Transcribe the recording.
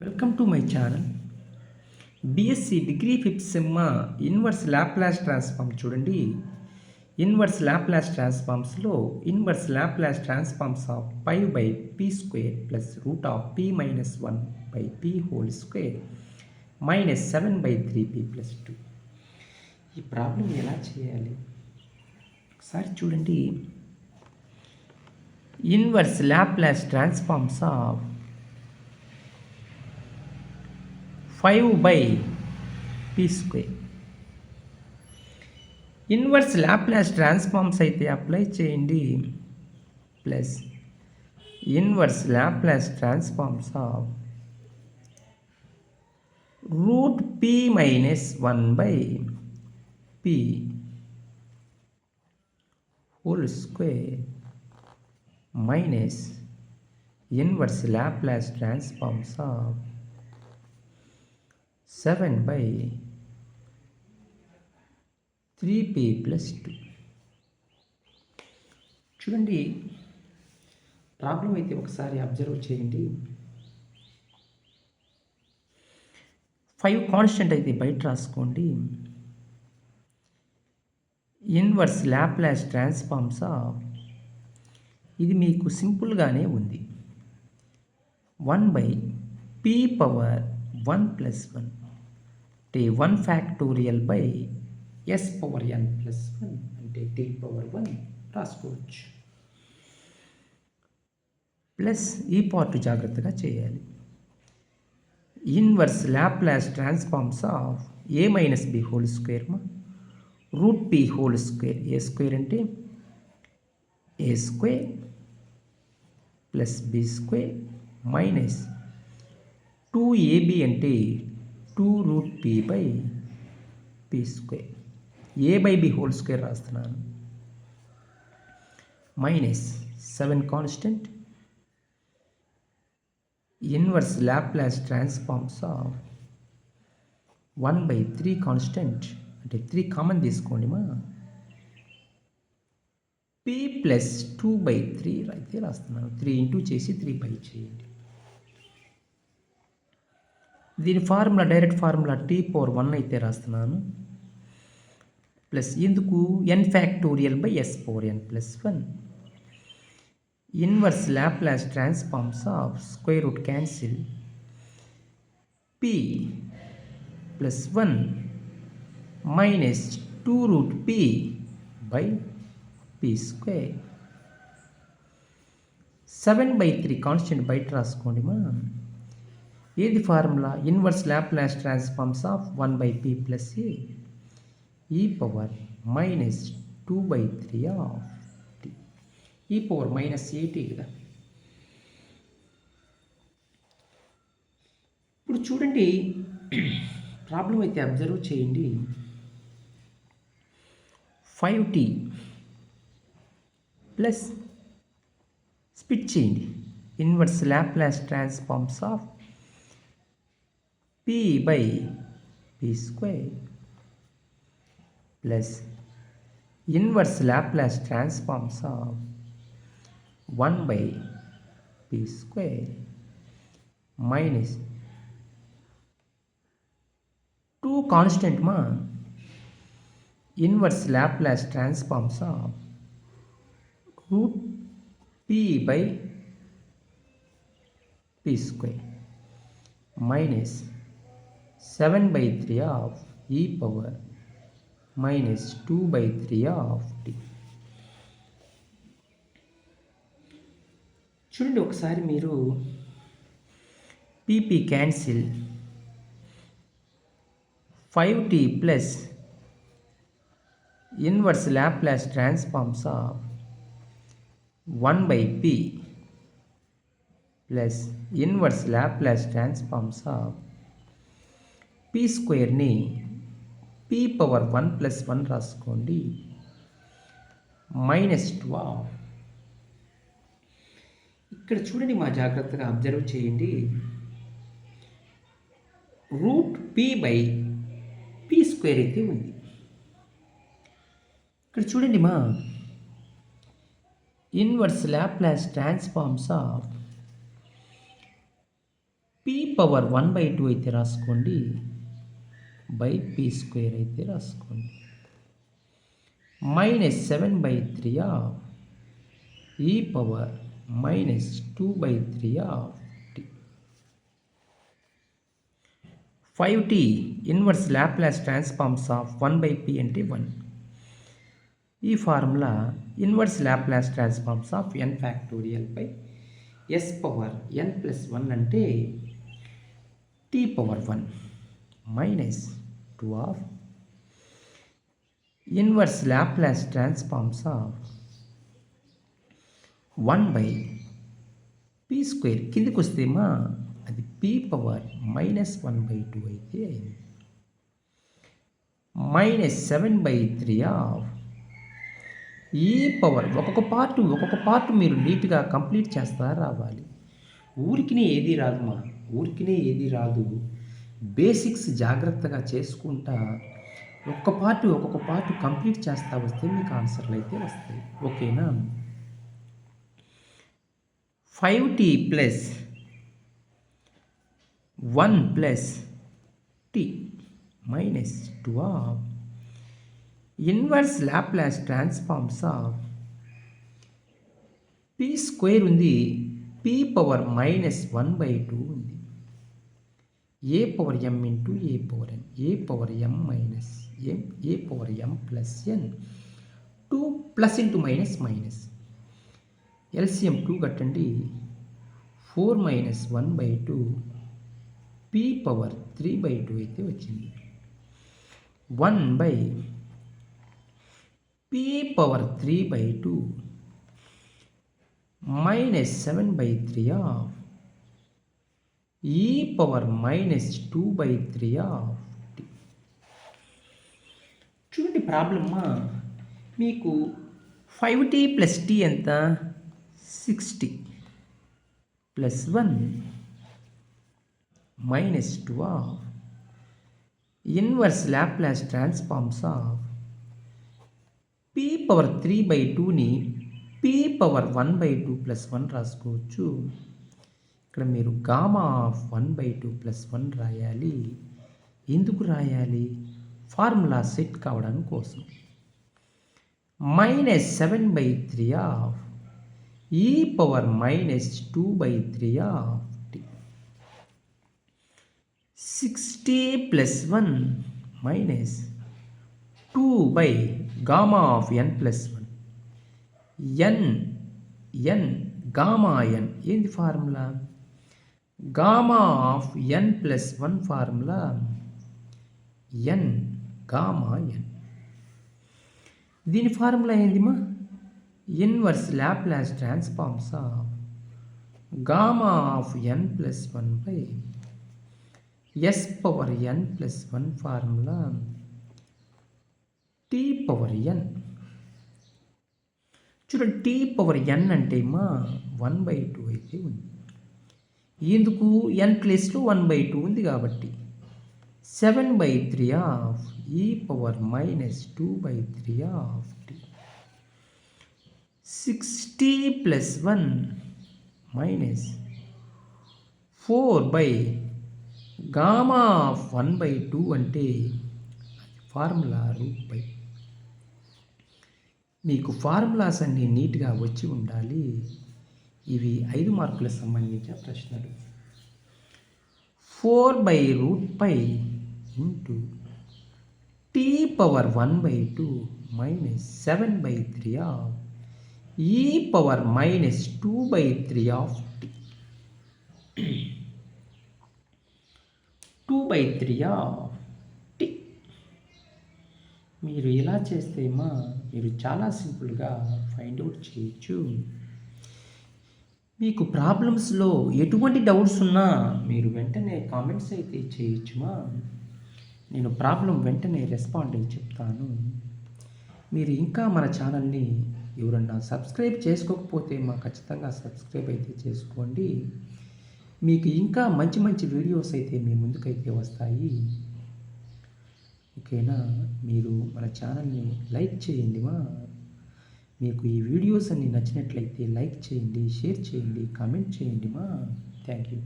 Welcome to my channel. BSc degree fifth sem inverse Laplace transform చూడండి. Inverse Laplace ట్రాన్స్ఫార్మ్స్లో inverse Laplace transforms of 5/p² plus root of p-1/p² minus 7/3p plus 2. ఈ problem ఎలా చేయాలి ఒకసారి చూడండి. Inverse Laplace transforms of 5/p². Inverse Laplace transforms అయితే apply చేయండి. Plus inverse Laplace transforms of root p-1/p whole square minus inverse Laplace transforms of 7/3p plus 2. చూడండి, problem అయితే ఒకసారి అబ్జర్వ్ చేయండి. 5 కాన్స్టెంట్ అయితే బయట రాసుకోండి. ఇన్వర్స్ లాప్లాస్ ట్రాన్స్ఫార్మ్స్ ఆఫ్ ఇది మీకు సింపుల్గానే ఉంది. 1/p⁻1+1 అంటే 1 ఫ్యాక్టోరియల్ బై s⁻n+1 అంటే t⁻1 రాసుకోవచ్చు. ప్లస్ ఈ పార్ట్ జాగ్రత్తగా చేయాలి. Inverse Laplace transforms of a-b² root p² a² అంటే a² plus b² minus 2ab అంటే 2√p/p². a/b² రాస్తున్నాను. Minus 7 constant. Inverse Laplace transforms of 1/3 constant అంటే 3 కామన్ తీసుకోండి మా p ప్లస్ 2/3 అయితే రాస్తున్నాను. 3 ఇంటూ చేసి 3/5 చేయండి. దీని ఫార్ములా డైరెక్ట్ ఫార్ములా t⁻1 అయితే రాస్తున్నాను. ప్లస్ ఎందుకు n factorial by s⁻n+1. Inverse Laplace transforms of square root cancel p plus 1 minus 2√p/p². 7/3 constant బయట రాసుకోండి మా. ఏది formula? Inverse Laplace transforms of 1/p plus a e⁻−2/3 of t e⁻−at కదా. ఇప్పుడు చూడండి, ప్రాబ్లం అయితే అబ్జర్వ్ చేయండి. 5t ప్లస్ స్ప్లిట్ చేయండి. Inverse Laplace transforms of p/p² plus inverse Laplace transforms of 1/p² minus 2 constant మా. Inverse Laplace transforms of root p/p² minus 7/3 of e⁻−2/3 of t. చూడండి ఒకసారి మీరు p cancel. 5t plus inverse Laplace transforms of 1/p plus inverse Laplace transforms of p² p⁻1+1 రాసుకోండి. -12. ఇక్కడ చూడండి మా, జాగ్రత్తగా observe చేయండి. రూట్ p/p² అయితే ఉంది. ఇక్కడ చూడండి మా, inverse Laplace transforms of P power 1/2 అయితే రాసుకోండి, బై పీ స్క్వేర్ అయితే రాసుకోండి. -7/3 of e power -2/3 of t. 5t inverse Laplace transforms of 1/p అంటే 1. ఈ formula inverse Laplace transforms of n factorial by s power n plus 1 అంటే t power 1 -2 of inverse Laplace transforms of 1/p square. కిందికి వస్తేమా అది p power -1/2 అయితే అయింది. -7/3 of e power ఒక్కొక్క part మీరు నీట్గా కంప్లీట్ చేస్తా రావాలి. ఊరికినే ఏది రాదు. బేసిక్స్ జాగ్రత్తగా చేసుకుంటా ఒక్కొక్క పార్ట్ కంప్లీట్ చేస్తా వస్తే మీకు ఆన్సర్లు అయితే వస్తాయి. ఓకేనా? 5t plus 1 plus t -2 of inverse Laplace transforms of p square ఉంది, p పవర్ -1/2 ఉంది. a power m into a power n, a power m minus m, a power m plus n, 2 plus into minus LCM 2 కట్టండి. 4 -1/2 p power 3/2 అయితే వచ్చింది. 1 p power 3/2 -7/3 of e power -2/3 of t. చూడండి ప్రాబ్లమ్మా, మీకు 5t plus t ఎంత? 6t plus 1 -2 of inverse Laplace transforms of p power 3/2ని p power 1/2 plus 1 రాసుకోవచ్చు. ఇక్కడ మీరు గామా ఆఫ్ 1/2 ప్లస్ 1 రాయాలి. ఎందుకు రాయాలి? ఫార్ములా సెట్ కావడం కోసం. -7/3 of e power -2/3 of t. 6t plus 1 -2 by gamma of n plus 1. n gamma n ఏంది formula? Gamma of n plus 1 formula n gamma n. దీని ఫార్ములా ఏందిమా? Inverse Laplace transforms of gamma of n plus 1 by s power n plus 1 formula t power n. చూడండి, t power n అంటే మా 1/2 అయితే ఉంది. ఎందుకు? n ప్లేస్లో 1/2 ఉంది కాబట్టి. 7/3 of e power -2/3 of t. 6t plus 1 -4 by gamma of 1/2 అంటే ఫార్ములా √π. మీకు ఫార్ములాస్ అన్నీ నీట్గా వచ్చి ఉండాలి. ఇవి 5 మార్కులకు సంబంధించిన ప్రశ్నలు. 4/√π into t power 1/2 -7/3 of e power -2/3 of t. 2/3 of t. మీరు ఇలా చేస్తేమా మీరు చాలా సింపుల్గా ఫైండ్ అవుట్ చేయొచ్చు. మీకు ప్రాబ్లమ్స్లో ఎటువంటి డౌట్స్ ఉన్నా మీరు వెంటనే కామెంట్స్ అయితే చేయొచ్చుమా. నేను ప్రాబ్లం వెంటనే రెస్పాండ్ అయ్యి చెప్తాను. మీరు ఇంకా మన ఛానల్ని ఎవరన్నా సబ్స్క్రైబ్ చేసుకోకపోతే ఖచ్చితంగా సబ్స్క్రైబ్ అయితే చేసుకోండి. మీకు ఇంకా మంచి మంచి వీడియోస్ అయితే మీ ముందుకైతే వస్తాయి. ఓకేనా? మీరు మన ఛానల్ని లైక్ చేయండి. మీకు ఈ వీడియోస్ అన్ని నచ్చినట్లయితే లైక్ చేయండి, షేర్ చేయండి, కామెంట్ చేయండి. Thank you.